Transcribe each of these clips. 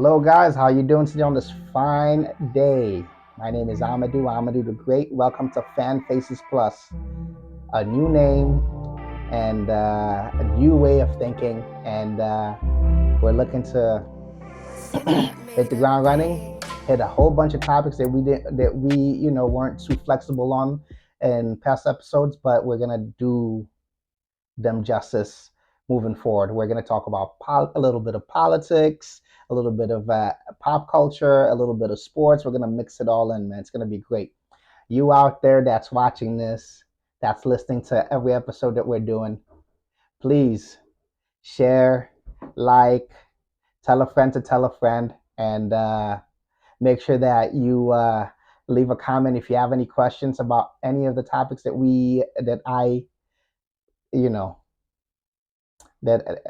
Hello, guys. How you doing today on this fine day? My name is Amadu the Great. Welcome to Fan Faces Plus, a new name and a new way of thinking, and we're looking to hit the ground running, hit a whole bunch of topics that we weren't too flexible on in past episodes, but we're gonna do them justice moving forward. We're going to talk about a little bit of politics, a little bit of pop culture, a little bit of sports. We're going to mix it all in, man. It's going to be great. You out there that's watching this, that's listening to every episode that we're doing, please share, like, tell a friend to tell a friend, and make sure that you leave a comment if you have any questions about any of the topics that you know, that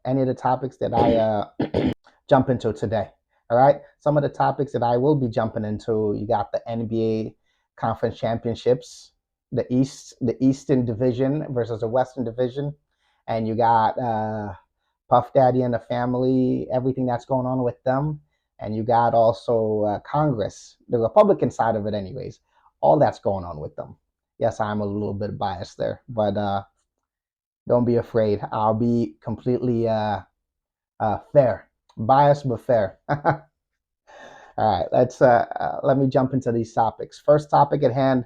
any of the topics that I jump into today. All right. Some of the topics that I will be jumping into, you got the NBA Conference Championships, the Eastern Division versus the Western Division, and you got Puff Daddy and the family, everything that's going on with them, and you got also Congress, the Republican side of it, anyways. All that's going on with them. Yes, I'm a little bit biased there, but don't be afraid. I'll be completely fair, biased but fair. All right, let me jump into these topics. First topic at hand,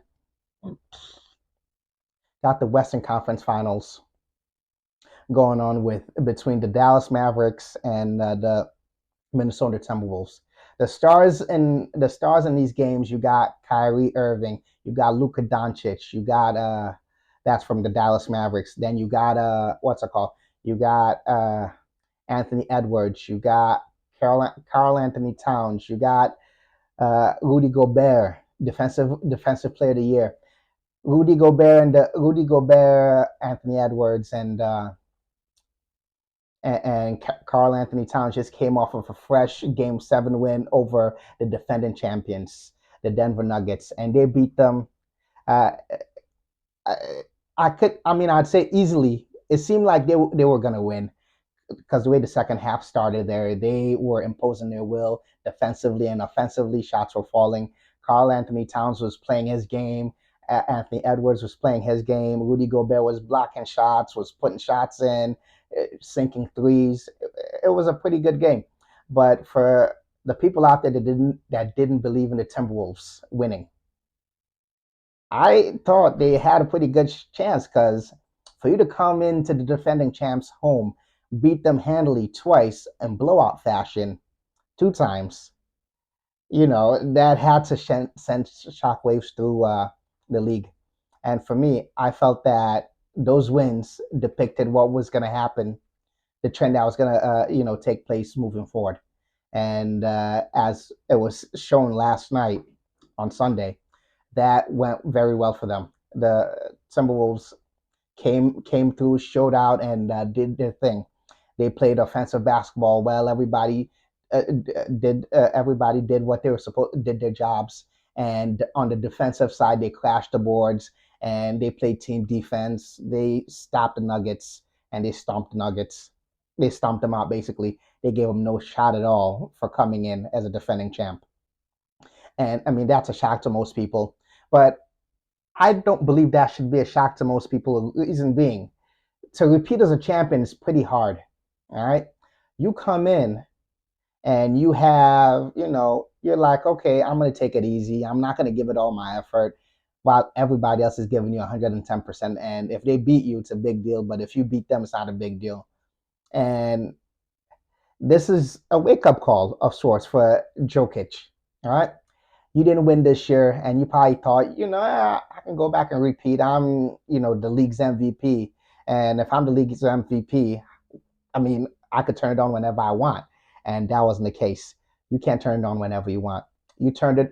got the Western Conference Finals going on with between the Dallas Mavericks and the Minnesota Timberwolves. The stars in these games, you got Kyrie Irving, you got Luka Doncic, you got that's from the Dallas Mavericks. Then you got what's it called? You got Anthony Edwards, you got Carl Anthony Towns, you got Rudy Gobert, defensive player of the year. Rudy Gobert, Anthony Edwards, and Carl Anthony Towns just came off of a fresh Game 7 win over the defending champions, the Denver Nuggets, and they beat them. Uh, I'd say easily. It seemed like they were gonna win because the way the second half started there, they were imposing their will defensively and offensively. Shots were falling. Carl Anthony Towns was playing his game. Anthony Edwards was playing his game. Rudy Gobert was blocking shots, was putting shots in, sinking threes. It was a pretty good game. But for the people out there that didn't believe in the Timberwolves winning, I thought they had a pretty good chance because for you to come into the defending champs' home, beat them handily twice in blowout fashion, 2 times, that had to send shockwaves through the league. And for me, I felt that those wins depicted what was going to happen, the trend that was going to, take place moving forward. And as it was shown last night on Sunday, that went very well for them. The Timberwolves came through, showed out, and did their thing. They played offensive basketball well. Everybody did what they were supposed did their jobs. And on the defensive side, they crashed the boards and they played team defense. They stopped the Nuggets and they stomped the Nuggets. They stomped them out basically. They gave them no shot at all for coming in as a defending champ. And I mean that's a shock to most people. But I don't believe that should be a shock to most people. The reason being, to repeat as a champion is pretty hard. All right. You come in and you have, you're like, okay, I'm going to take it easy. I'm not going to give it all my effort while everybody else is giving you 110%. And if they beat you, it's a big deal. But if you beat them, it's not a big deal. And this is a wake up call of sorts for Jokic. All right. You didn't win this year, and you probably thought, I can go back and repeat. I'm, the league's MVP. And if I'm the league's MVP, I mean, I could turn it on whenever I want, and that wasn't the case. You can't turn it on whenever you want. You turned it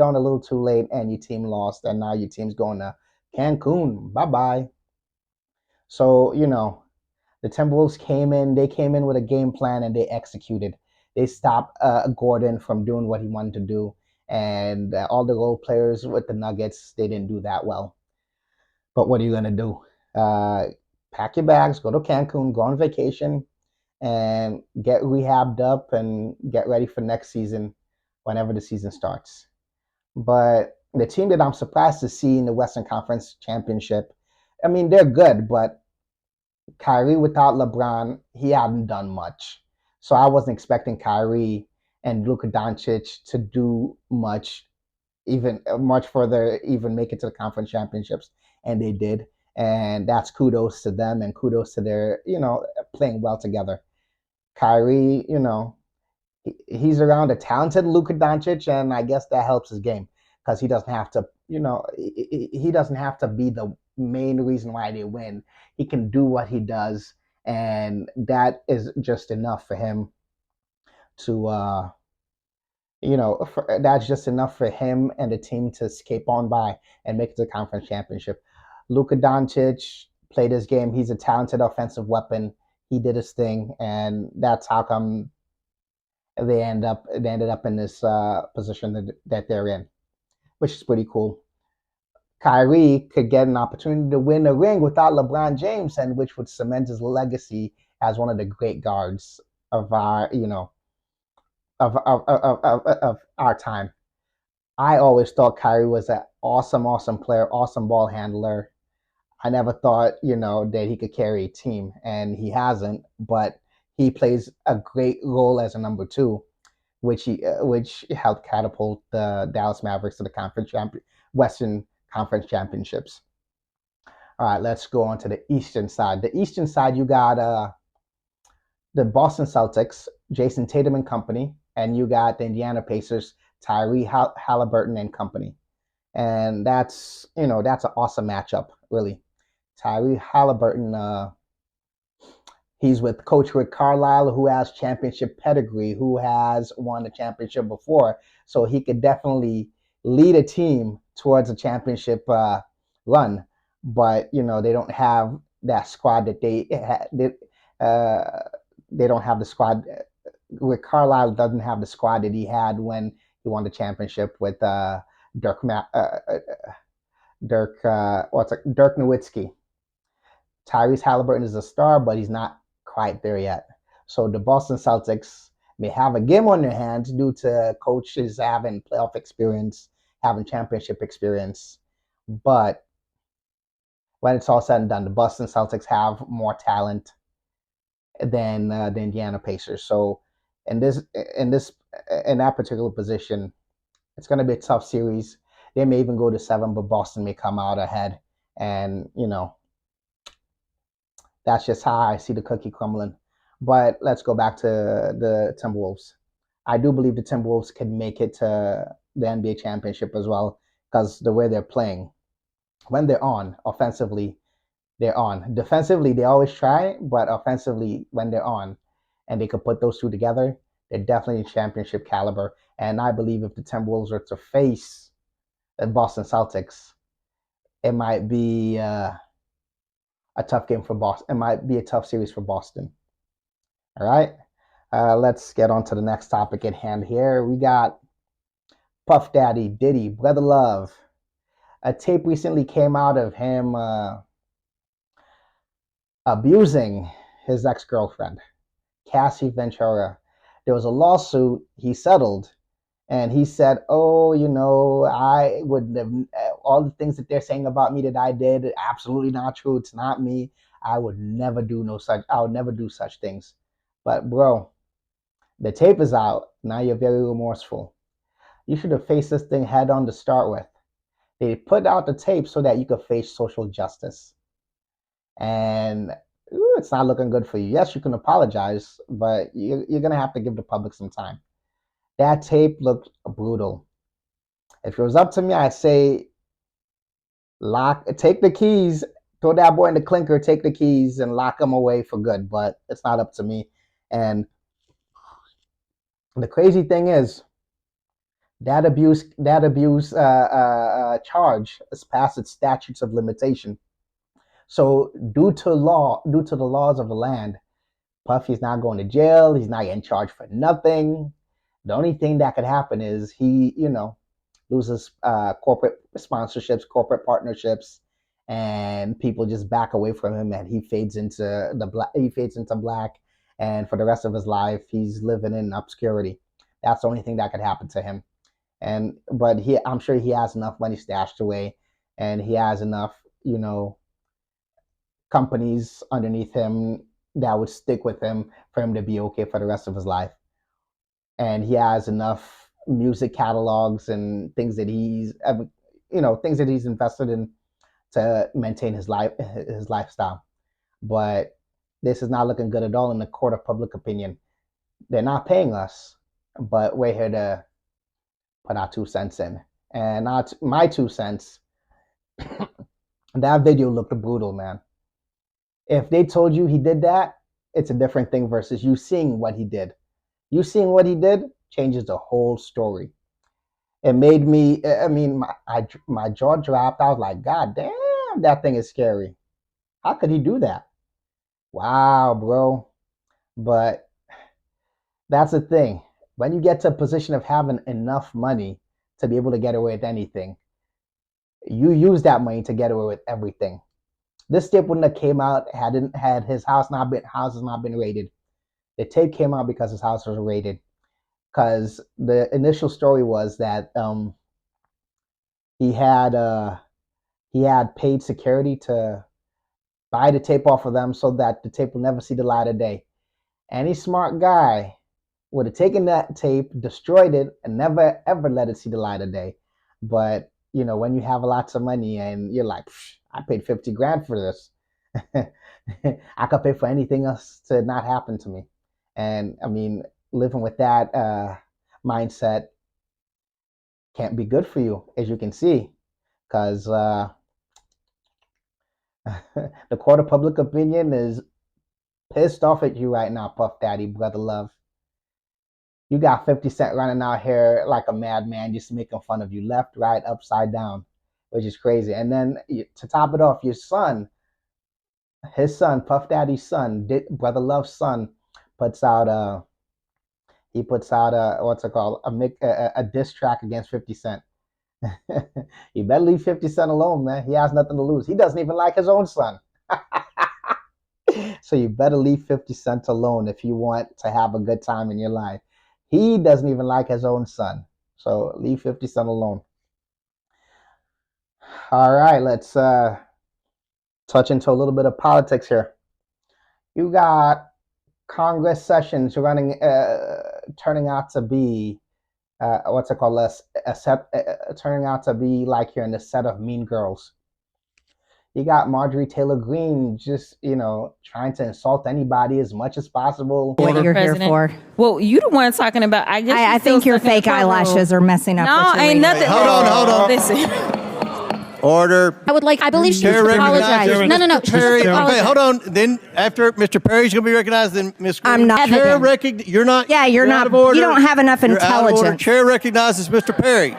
on a little too late, and your team lost, and now your team's going to Cancun. Bye bye. So the Timberwolves came in. They came in with a game plan, and they executed. They stopped Gordon from doing what he wanted to do, and all the role players with the Nuggets, they didn't do that well. But what are you gonna do? Pack your bags, go to Cancun, go on vacation, and get rehabbed up and get ready for next season whenever the season starts. But the team that I'm surprised to see in the Western Conference Championship, I mean, they're good, but Kyrie without LeBron, he hadn't done much. So I wasn't expecting Kyrie and Luka Doncic to do much, even much further, even make it to the conference championships, and they did. And that's kudos to them and kudos to their, playing well together. Kyrie, he's around a talented Luka Doncic, and I guess that helps his game because he doesn't have to, he doesn't have to be the main reason why they win. He can do what he does, and that is just enough for him to, that's just enough for him and the team to escape on by and make it to the conference championship. Luka Doncic played his game. He's a talented offensive weapon. He did his thing, and that's how come they ended up in this position that they're in, which is pretty cool. Kyrie could get an opportunity to win a ring without LeBron James, and which would cement his legacy as one of the great guards of our, of our time. I always thought Kyrie was an awesome, awesome player, awesome ball handler. I never thought, that he could carry a team, and he hasn't. But he plays a great role as a number two, which helped catapult the Dallas Mavericks to the Western Conference Championships. All right, let's go on to the Eastern side. The Eastern side, you got the Boston Celtics, Jason Tatum and company, and you got the Indiana Pacers, Tyree Halliburton and company. And that's an awesome matchup, really. Tyree Halliburton, he's with Coach Rick Carlisle, who has championship pedigree, who has won a championship before. So he could definitely lead a team towards a championship run. But, they don't have that squad that they don't have the squad. Rick Carlisle doesn't have the squad that he had when he won the championship with Dirk Dirk Nowitzki. Tyrese Halliburton is a star, but he's not quite there yet. So the Boston Celtics may have a game on their hands due to coaches having playoff experience, having championship experience. But when it's all said and done, the Boston Celtics have more talent than the Indiana Pacers. So in that particular position, it's going to be a tough series. They may even go to 7, but Boston may come out ahead. And that's just how I see the cookie crumbling. But let's go back to the Timberwolves. I do believe the Timberwolves can make it to the NBA championship as well because the way they're playing. When they're on, offensively, they're on. Defensively, they always try, but offensively, when they're on, and they could put those two together, they're definitely championship caliber. And I believe if the Timberwolves were to face the Boston Celtics, it might be a tough game for Boston. It might be a tough series for Boston. All right. Let's get on to the next topic at hand here. We got Puff Daddy, Diddy, Brother Love. A tape recently came out of him abusing his ex-girlfriend, Cassie Ventura. There was a lawsuit. He settled. And he said, "Oh, I would have all the things that they're saying about me that I did, absolutely not true. It's not me. I would never do no such. I would never do such things." But bro, the tape is out. Now you're very remorseful. You should have faced this thing head on to start with. They put out the tape so that you could face social justice. And it's not looking good for you. Yes, you can apologize, but you're going to have to give the public some time. That tape looked brutal. If it was up to me, I'd say take the keys, throw that boy in the clinker, take the keys, and lock him away for good. But it's not up to me. And the crazy thing is, that abuse charge is past its statutes of limitation. So due to the laws of the land, Puffy's not going to jail. He's not getting charged for nothing. The only thing that could happen is he, loses corporate sponsorships, corporate partnerships, and people just back away from him, and he fades into black, and for the rest of his life, he's living in obscurity. That's the only thing that could happen to him. But I'm sure he has enough money stashed away, and he has enough, companies underneath him that would stick with him for him to be okay for the rest of his life. And he has enough music catalogs and things that things that he's invested in to maintain his lifestyle. But this is not looking good at all in the court of public opinion. They're not paying us, but we're here to put our 2 cents in. And not my 2 cents. That video looked brutal, man. If they told you he did that, it's a different thing versus you seeing what he did. You seeing what he did changes the whole story. It made me, my jaw dropped. I was like, God damn, that thing is scary. How could he do that? Wow, bro. But that's the thing. When you get to a position of having enough money to be able to get away with anything, you use that money to get away with everything. This tape wouldn't have came out had his house not been raided. The tape came out because his house was raided. Because the initial story was that he had paid security to buy the tape off of them so that the tape will never see the light of day. Any smart guy would have taken that tape, destroyed it, and never ever let it see the light of day. But when you have lots of money and you're like, I paid 50 grand for this. I could pay for anything else to not happen to me. And living with that mindset can't be good for you, as you can see, because the court of public opinion is pissed off at you right now, Puff Daddy, Brother Love. You got 50 Cent running out here like a madman, just making fun of you left, right, upside down, which is crazy. And then to top it off, his son, Puff Daddy's son, Brother Love's son, puts out what's it called, a diss track against 50 Cent. You better leave 50 Cent alone, man. He has nothing to lose. He doesn't even like his own son. So you better leave 50 Cent alone if you want to have a good time in your life. He doesn't even like his own son. So leave 50 Cent alone. All right, let's touch into a little bit of politics here. You got Congress sessions turning out to be turning out to be like you're in the set of Mean Girls. You got Marjorie Taylor Greene just, trying to insult anybody as much as possible. What you're here for. Well, you the one talking about. I think your fake eyelashes are messing up. No, ain't nothing. Hold on. Listen. Order. I believe she should apologize. No. Perry, okay, hold on. Then after Mr. Perry's going to be recognized, then Ms. Greene. I'm not. Chair you're not. Yeah, you're not. Out of order. You don't have enough You're out of order. intelligence. Chair recognizes Mr. Perry.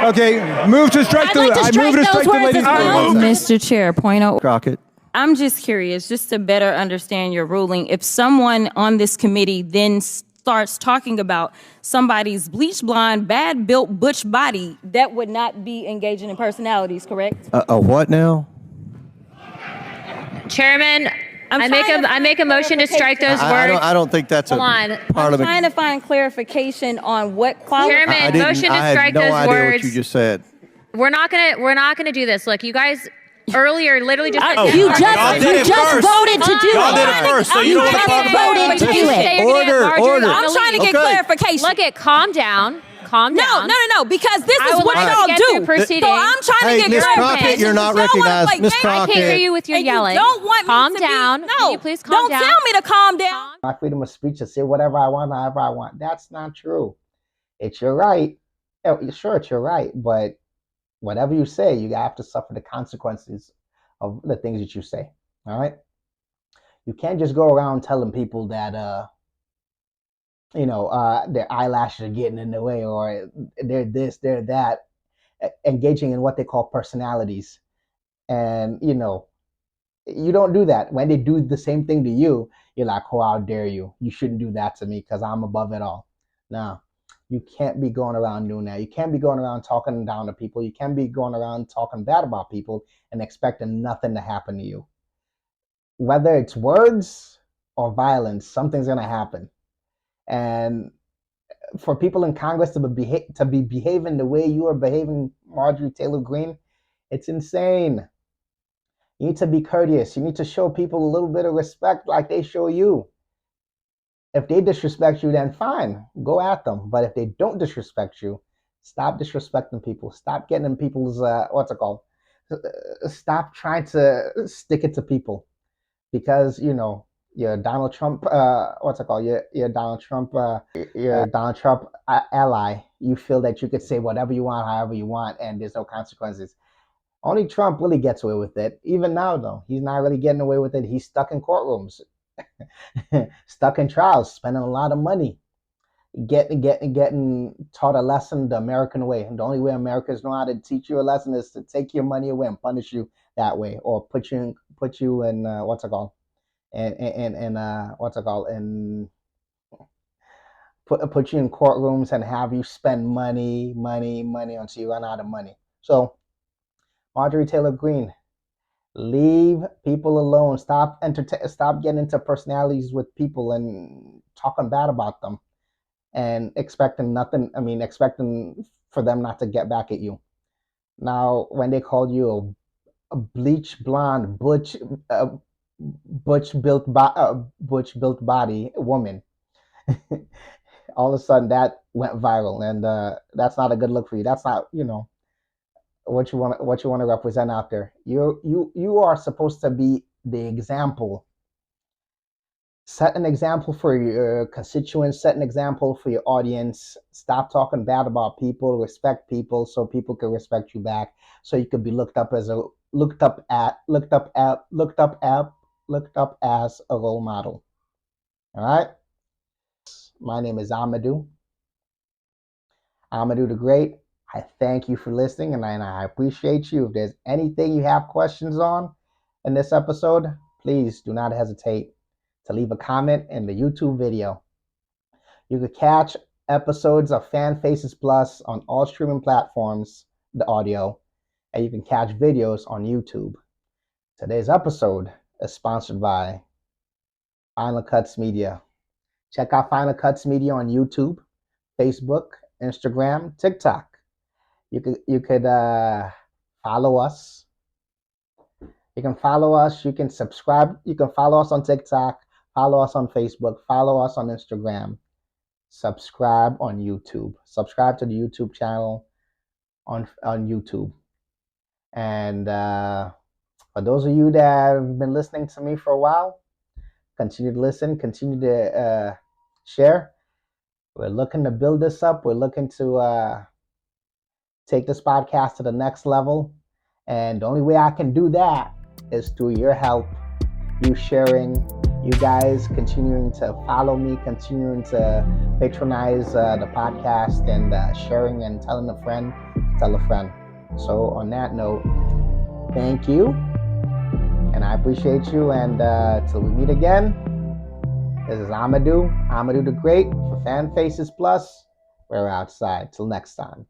Okay, move to strike the. I'd like to I strike move to those strike the words ladies. as well. Mr. Chair, point out. Crockett. I'm just curious, just to better understand your ruling. If someone on this committee then starts talking about somebody's bleach blonde, bad built butch body, that would not be engaging in personalities, correct? A what now? Chairman, I make a motion to strike those words. I don't think that's Hold on. part of the. I'm trying to find clarification on what quality. Chairman, motion to strike I those had no idea words. what you just said. We're not gonna do this. Look, you guys earlier literally just said You just voted to do Y'all did it it. first, so you don't just talk about voted to do it. Order. I'm trying to get clarification. Look at calm down. No, because this I is would what like y'all to get do. through proceedings. So I'm trying to get Ms. clarification. Crockett, you're not Y'all wanna recognized. play Ms. games. Crockett. I can't hear you with your And yelling. You don't want calm me to down. Be, Can you please calm down? Don't tell me to calm down. My freedom of speech to say whatever I want, however I want. That's not true. It's your right. Sure, it's your right, but whatever you say, you have to suffer the consequences of the things that you say. All right. You can't just go around telling people that their eyelashes are getting in the way, or they're this, they're that, engaging in what they call personalities. And you don't do that. When they do the same thing to you, you're like, oh, how dare you? You shouldn't do that to me because I'm above it all. No, you can't be going around doing that. You can't be going around talking down to people. You can't be going around talking bad about people and expecting nothing to happen to you. Whether it's words or violence, something's going to happen. And for people in Congress to be behaving the way you are behaving, Marjorie Taylor Greene, it's insane. You need to be courteous. You need to show people a little bit of respect like they show you. If they disrespect you, then fine, go at them. But if they don't disrespect you, stop disrespecting people. Stop getting in people's, stop trying to stick it to people. Because, you're Donald Trump, you're Donald Trump, ally. You feel that you could say whatever you want, however you want, and there's no consequences. Only Trump really gets away with it. Even now, though, he's not really getting away with it. He's stuck in courtrooms, stuck in trials, spending a lot of money, getting taught a lesson the American way. And the only way Americans know how to teach you a lesson is to take your money away and punish you that way, or put you in put you in courtrooms and have you spend money until you run out of money. So, Marjorie Taylor Greene, leave people alone. Stop getting into personalities with people and talking bad about them and expecting for them not to get back at you. Now, when they called you a bleach blonde, butch built body woman, all of a sudden that went viral, and that's not a good look for you. That's not what you want to represent out there. You are supposed to be the example. Set an example for your constituents. Set an example for your audience. Stop talking bad about people. Respect people, so people can respect you back. So you could be looked up as a role model. All right. My name is Amadu the Great. I thank you for listening, and I appreciate you. If there's anything you have questions on in this episode, please do not hesitate to leave a comment in the YouTube video. You can catch episodes of Fan Faces Plus on all streaming platforms, the audio, and you can catch videos on YouTube. Today's episode is sponsored by Final Cuts Media. Check out Final Cuts Media on YouTube, Facebook, Instagram, TikTok. You could follow us. You can follow us. You can subscribe. You can follow us on TikTok. Follow us on Facebook. Follow us on Instagram. Subscribe on YouTube. Subscribe to the YouTube channel on YouTube. And for those of you that have been listening to me for a while, continue to listen. Continue to share. We're looking to build this up. We're looking to take this podcast to the next level. And the only way I can do that is through your help, you sharing, you guys continuing to follow me, continuing to patronize the podcast, and sharing and telling a friend to tell a friend. So on that note, thank you. And I appreciate you. And till we meet again, this is Amadu the Great for Fan Faces Plus. We're outside. Till next time.